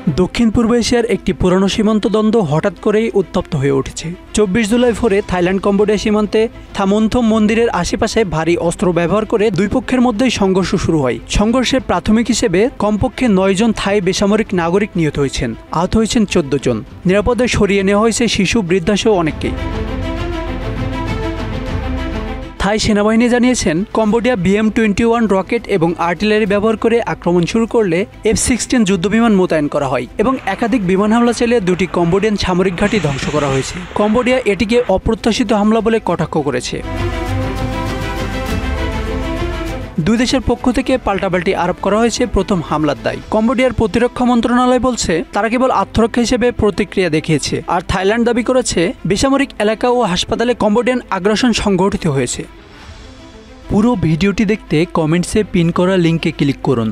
দক্ষিণ পূর্ব এশিয়ার একটি পুরনো সীমান্ত দ্বন্দ্ব হঠাৎ করেই উত্তপ্ত হয়ে উঠেছে। 24 জুলাই ভোরে থাইল্যান্ড কম্বোডিয়া সীমান্তে থামোনথম মন্দিরের আশেপাশে ভারী অস্ত্র ব্যবহার করে দুই পক্ষের মধ্যেই সংঘর্ষ শুরু হয়। সংঘর্ষের প্রাথমিক হিসেবে কমপক্ষে 9 জন থাই বেসামরিক নাগরিক নিহত হয়েছেন, আহত হয়েছেন 14 জন। নিরাপদে সরিয়ে নেওয়া হয়েছে শিশু, বৃদ্ধাসহ অনেককেই। থাই সেনাবাহিনী জানিয়েছেন, কম্বোডিয়া BM-21 রকেট এবং আর্টিলারি ব্যবহার করে আক্রমণ শুরু করলে F-16 যুদ্ধবিমান মোতায়েন করা হয় এবং একাধিক বিমান হামলা চালিয়ে দুটি কম্বোডিয়ান সামরিক ঘাঁটি ধ্বংস করা হয়েছে। কম্বোডিয়া এটিকে অপ্রত্যাশিত হামলা বলে কটাক্ষ করেছে। দুই দেশের পক্ষ থেকে পাল্টাপাল্টি আরোপ করা হয়েছে প্রথম হামলার দায়। কম্বোডিয়ার প্রতিরক্ষা মন্ত্রণালয় বলছে, তারা কেবল আত্মরক্ষা হিসেবে প্রতিক্রিয়া দেখিয়েছে। আর থাইল্যান্ড দাবি করেছে, বেসামরিক এলাকা ও হাসপাতালে কম্বোডিয়ান আগ্রাসন সংঘটিত হয়েছে। পুরো ভিডিওটি দেখতে কমেন্টসে পিন করা লিঙ্কে ক্লিক করুন।